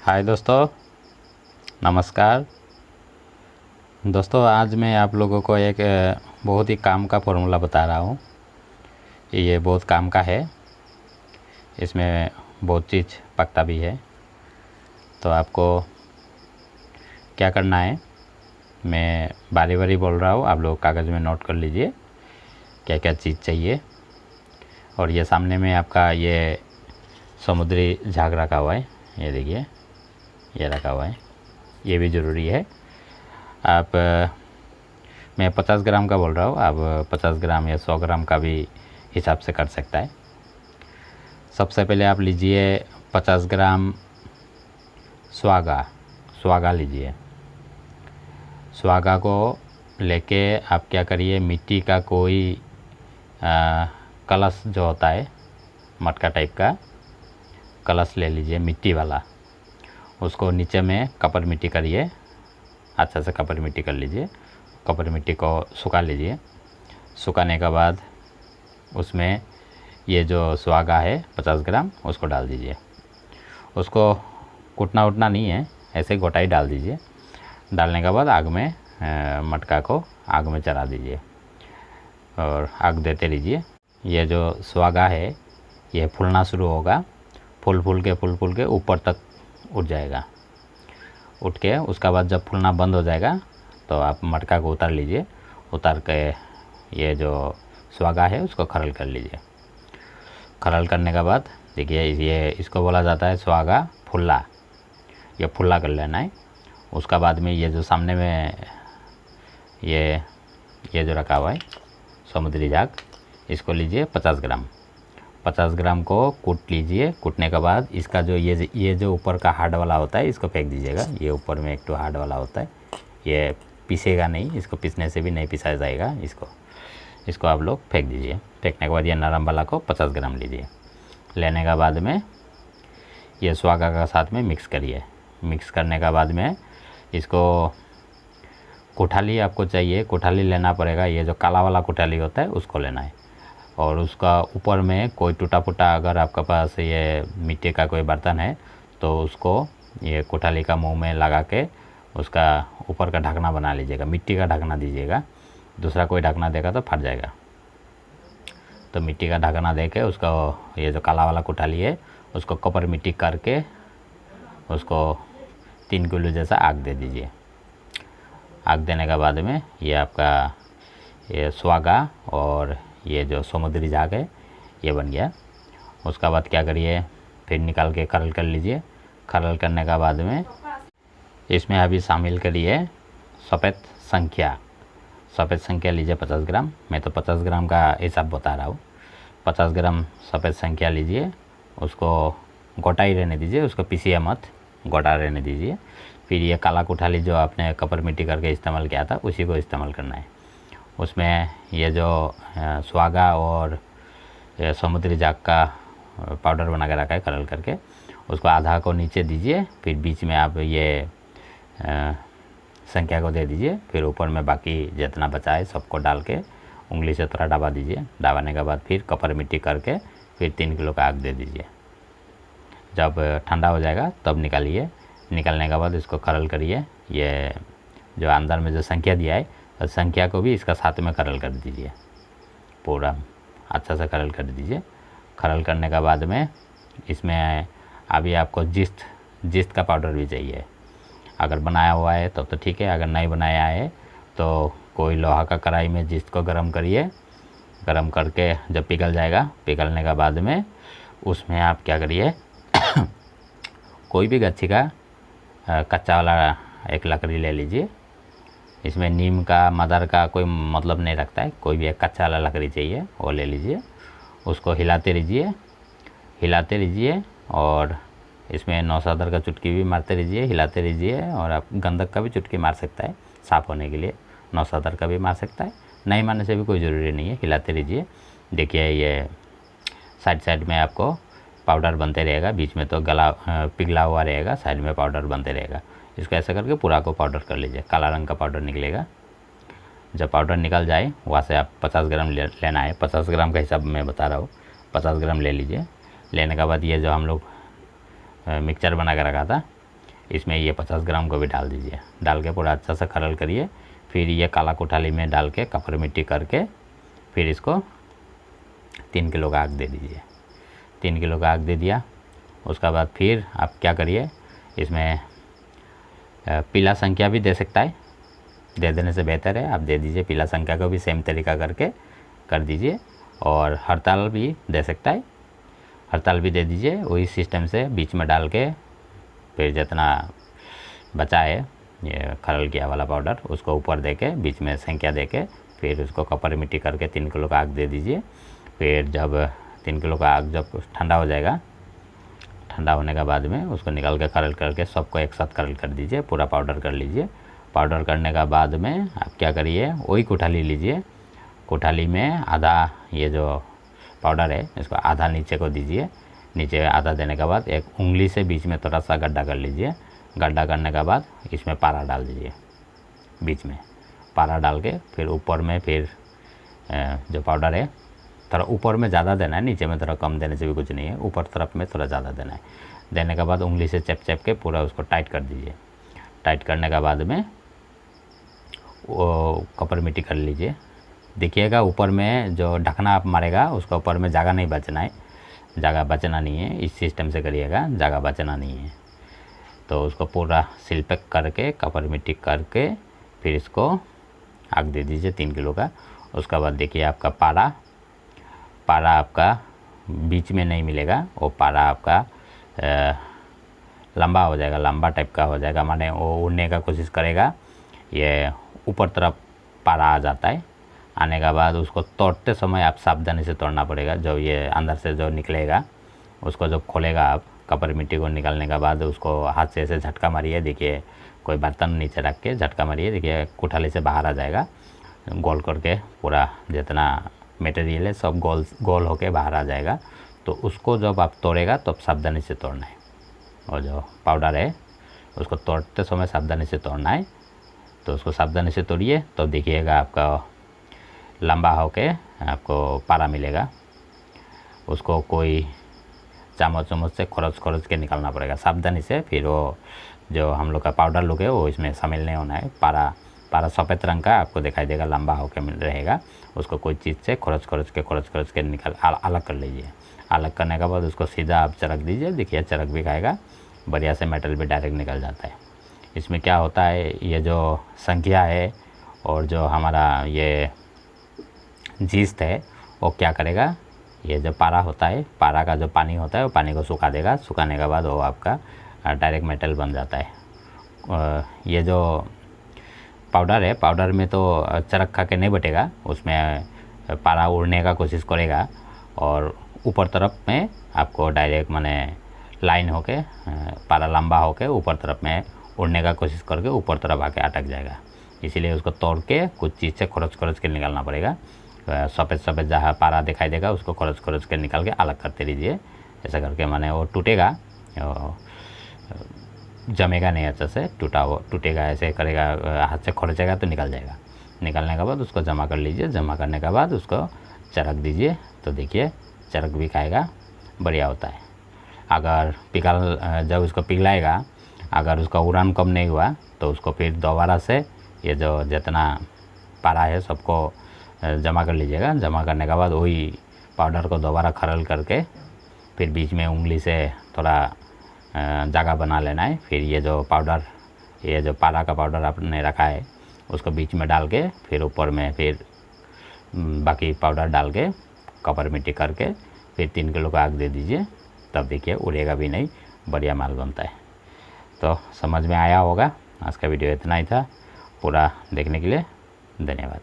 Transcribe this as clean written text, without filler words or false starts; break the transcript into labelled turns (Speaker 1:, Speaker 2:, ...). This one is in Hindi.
Speaker 1: हाय दोस्तों, नमस्कार। दोस्तों, आज मैं आप लोगों को एक बहुत ही काम का फॉर्मूला बता रहा हूँ। ये बहुत काम का है, इसमें बहुत चीज़ पकता भी है। तो आपको क्या करना है, मैं बारी बारी बोल रहा हूँ, आप लोग कागज़ में नोट कर लीजिए क्या क्या चीज़ चाहिए। और ये सामने में आपका ये समुद्री झाग रखा हुआ है, ये देखिए, ये रखा हुआ है, ये भी ज़रूरी है। आप मैं 50 ग्राम का बोल रहा हूँ, आप 50 ग्राम या 100 ग्राम का भी हिसाब से कर सकता है। सबसे पहले आप लीजिए 50 ग्राम सुहागा लीजिए। सुहागा को लेके आप क्या करिए, मिट्टी का कोई कलश जो होता है, मटका टाइप का कलश ले लीजिए, मिट्टी वाला। उसको नीचे में कपर मिट्टी करिए, अच्छा से कपर मिट्टी कर लीजिए। कपर मिट्टी को सुखा लीजिए। सुखाने के बाद उसमें ये जो सुहागा है 50 ग्राम, उसको डाल दीजिए। उसको कूटना उटना नहीं है, ऐसे गोटा ही डाल दीजिए। डालने के बाद आग में मटका को आग में चढ़ा दीजिए और आग देते रहिए। ये जो सुहागा है ये फूलना शुरू होगा, फूल के ऊपर तक उठ जाएगा। उठ के उसका बाद जब फूलना बंद हो जाएगा तो आप मटका को उतार लीजिए। उतार के ये जो सुहागा है उसको खरल कर लीजिए। खरल करने के बाद देखिए, ये इसको बोला जाता है सुहागा फुल्ला। ये फुल्ला कर लेना है। उसका बाद में ये जो सामने में ये जो रखा हुआ है समुद्री झाग, इसको लीजिए 50 ग्राम। 50 ग्राम को कूट लीजिए। कूटने के बाद इसका जो ये जो ऊपर का हार्ड वाला होता है, इसको फेंक दीजिएगा। ये ऊपर में एक तो हार्ड वाला होता है, ये पीसेगा नहीं, इसको पीसने से भी नहीं पिसाया जाएगा। इसको आप लोग फेंक दीजिए। फेंकने के बाद ये नरम वाला को 50 ग्राम लीजिए। लेने के बाद में ये सुहागा का साथ में मिक्स करिए। मिक्स करने के बाद में इसको कोठाली आपको चाहिए, कोठाली लेना पड़ेगा। ये जो काला वाला कोठाली होता है उसको लेना है। और उसका ऊपर में कोई टूटा फूटा अगर आपके पास ये मिट्टी का कोई बर्तन है तो उसको ये कोठाली का मुंह में लगा के उसका ऊपर का ढकना बना लीजिएगा। मिट्टी का ढकना दीजिएगा, दूसरा कोई ढकना देगा तो फट जाएगा। तो मिट्टी का ढकना दे के उसको ये जो काला वाला कोठाली है उसको कपर मिट्टी करके उसको 3 किलो जैसा आग दे दीजिए। आग देने के बाद में ये आपका ये सुहागा और ये जो समुद्री झाग है ये बन गया। उसका बाद क्या करिए, फिर निकाल के खरल कर लीजिए। खरल करने के बाद में इसमें अभी शामिल करिए सफ़ेद संख्या लीजिए 50 ग्राम। मैं तो 50 ग्राम का हिसाब बता रहा हूँ। 50 ग्राम सफ़ेद संख्या लीजिए, उसको गोटा ही रहने दीजिए, उसको पीसिए मत, गोटा रहने दीजिए। फिर ये काला कोठाली जो आपने कपर मिट्टी करके इस्तेमाल किया था उसी को इस्तेमाल करना है। उसमें ये जो सुहागा और समुद्री झाग का पाउडर बना के रखा है खरल करके, उसको आधा को नीचे दीजिए। फिर बीच में आप ये संख्या को दे दीजिए। फिर ऊपर में बाकी जितना बचा है सबको डाल के उंगली से थोड़ा दबा दीजिए। दबाने के बाद फिर कपर मिट्टी करके फिर 3 किलो का आग दे दीजिए। जब ठंडा हो जाएगा तब निकालिए। निकालने के बाद इसको खरल करिए। ये जो अंदर में जो संख्या दिया है तो संख्या को भी इसका साथ में खरल कर दीजिए, पूरा अच्छा से खरल कर दीजिए। खरल करने के बाद में इसमें अभी आपको जिस्त का पाउडर भी चाहिए। अगर बनाया हुआ है तब तो ठीक है, अगर नहीं बनाया है तो कोई लोहा का कढ़ाई में जिस्त को गर्म करिए। गर्म करके जब पिघल जाएगा, पिघलने के बाद में उसमें आप क्या करिए कोई भी गच्छी का कच्चा वाला एक लकड़ी ले लीजिए। इसमें नीम का, मदर का कोई मतलब नहीं रखता है, कोई भी एक कच्चा वाला लकड़ी चाहिए वो ले लीजिए। उसको हिलाते रहिए और इसमें नौसादर का चुटकी भी मारते रहिए, हिलाते रहिए। और आप गंधक का भी चुटकी मार सकता है साफ़ होने के लिए, नौसादर का भी मार सकता है। नहीं मारने से भी कोई ज़रूरी नहीं है, हिलाते रहिए। देखिए ये साइड में आपको पाउडर बनते रहेगा, बीच में तो गला पिघला हुआ रहेगा, साइड में पाउडर बनते रहेगा। इसको ऐसा करके पूरा को पाउडर कर लीजिए। काला रंग का पाउडर निकलेगा। जब पाउडर निकल जाए वहाँ से आप 50 ग्राम लेना है। 50 ग्राम का हिसाब मैं बता रहा हूँ, 50 ग्राम ले लीजिए। लेने के बाद ये जो हम लोग मिक्सचर बना के रखा था इसमें ये 50 ग्राम को भी डाल दीजिए। डाल के पूरा अच्छा से खरल करिए। फिर ये काला कोठाली में डाल के कपर मिट्टी करके फिर इसको 3 किलो का आग दे दीजिए। 3 किलो का आग दे दिया। उसके बाद फिर आप क्या करिए, इसमें पीला संख्या भी दे सकता है, दे देने से बेहतर है आप दे दीजिए। पीला संख्या को भी सेम तरीका करके कर दीजिए। और हड़ताल भी दे सकता है, हड़ताल भी दे दीजिए। वही सिस्टम से बीच में डाल के फिर जितना बचा है ये खरल किया वाला पाउडर उसको ऊपर दे के बीच में संख्या दे के फिर उसको कपर मिट्टी करके 3 किलो का आग दे दीजिए। फिर जब 3 किलो का आग जब ठंडा हो जाएगा, ठंडा होने के बाद में उसको निकाल के खरल करके सबको एक साथ खरल कर दीजिए, पूरा पाउडर कर लीजिए। पाउडर करने के बाद में आप क्या करिए, वही कोठाली लीजिए। कोठाली में आधा ये जो पाउडर है इसको आधा नीचे को दीजिए। नीचे आधा देने के बाद एक उंगली से बीच में थोड़ा सा गड्ढा कर लीजिए। गड्ढा करने के बाद इसमें पारा डाल दीजिए। बीच में पारा डाल के फिर ऊपर में फिर जो पाउडर है थोड़ा ऊपर में ज़्यादा देना है, नीचे में थोड़ा कम देने से भी कुछ नहीं है, ऊपर तरफ में थोड़ा ज़्यादा देना है। देने के बाद उंगली से चैप के पूरा उसको टाइट कर दीजिए। टाइट करने के बाद में वो कपर मिट्टी कर लीजिए। देखिएगा ऊपर में जो ढकना आप मारेगा उसका ऊपर में जगह नहीं बचना है, जगह बचना नहीं है। इस सिस्टम से करिएगा, जगह बचना नहीं है। तो उसको पूरा सील पैक करके कपर मिट्टी करके फिर इसको आग दे दीजिए 3 किलो का। उसके बाद देखिए आपका पारा आपका बीच में नहीं मिलेगा, वो पारा आपका लंबा हो जाएगा, लंबा टाइप का हो जाएगा, माने वो उड़ने का कोशिश करेगा। ये ऊपर तरफ पारा आ जाता है। आने के बाद उसको तोड़ते समय आप सावधानी से तोड़ना पड़ेगा। जो ये अंदर से जो निकलेगा उसको जब खोलेगा आप कपर मिट्टी को निकालने के बाद उसको हाथ से ऐसे झटका मारिए। देखिए कोई बर्तन नीचे रख के झटका मारिए, देखिए कोठाली से बाहर आ जाएगा। गोल करके पूरा जितना मटेरियल है सब गोल होके बाहर आ जाएगा। तो उसको जब आप तोड़ेगा तो सावधानी से तोड़ना है। और जो पाउडर है उसको तोड़ते समय सावधानी से तोड़ना है। तो उसको सावधानी से तोड़िए तो देखिएगा आपका लंबा होके आपको पारा मिलेगा। उसको कोई चम्मच से खरोच के निकालना पड़ेगा सावधानी से। फिर वो जो हम लोग का पाउडर लोग है वो इसमें शामिल नहीं होना है। पारा सफ़ेद रंग का आपको दिखाई देगा, लंबा होके रहेगा। उसको कोई चीज़ से खरोच के निकाल अलग कर लीजिए। अलग करने के बाद उसको सीधा आप चरख दीजिए। देखिए चरख भी खाएगा, बढ़िया से मेटल भी डायरेक्ट निकल जाता है। इसमें क्या होता है, ये जो संख्या है और जो हमारा ये जीस्ट है वो क्या करेगा, ये जो पारा होता है, पारा का जो पानी होता है वो पानी को सुखा देगा। सुखाने के बाद वो आपका डायरेक्ट मेटल बन जाता है। ये जो पाउडर है, पाउडर में तो चरख खा के नहीं बटेगा, उसमें पारा उड़ने का कोशिश करेगा और ऊपर तरफ में आपको डायरेक्ट माने लाइन होके पारा लंबा होके ऊपर तरफ में उड़ने का कोशिश करके ऊपर तरफ आके अटक जाएगा। इसीलिए उसको तोड़ के कुछ चीज़ से खरोच के निकालना पड़ेगा। सफ़ेद जहाँ पारा दिखाई देगा उसको खरोच के निकाल के अलग करते रहिए। ऐसा करके माने वो टूटेगा, जमेगा नहीं अच्छे से, टूटेगा ऐसे करेगा, हाथ से खरोचेगा तो निकल जाएगा। निकलने के बाद उसको जमा कर लीजिए। जमा करने के बाद उसको चरख दीजिए तो देखिए चरख भी खाएगा, बढ़िया होता है। अगर जब उसको पिघलाएगा, अगर उसका उड़ान कम नहीं हुआ तो उसको फिर दोबारा से ये जो जितना पारा है सबको जमा कर लीजिएगा। जमा करने के बाद वही पाउडर को दोबारा खरल करके फिर बीच में उंगली से थोड़ा जगह बना लेना है। फिर ये जो पारा का पाउडर आपने रखा है उसको बीच में डाल के फिर ऊपर में फिर बाकी पाउडर डाल के कपर मिट्टी करके फिर 3 किलो का आग दे दीजिए। तब देखिए उड़ेगा भी नहीं, बढ़िया माल बनता है। तो समझ में आया होगा। आज का वीडियो इतना ही था। पूरा देखने के लिए धन्यवाद।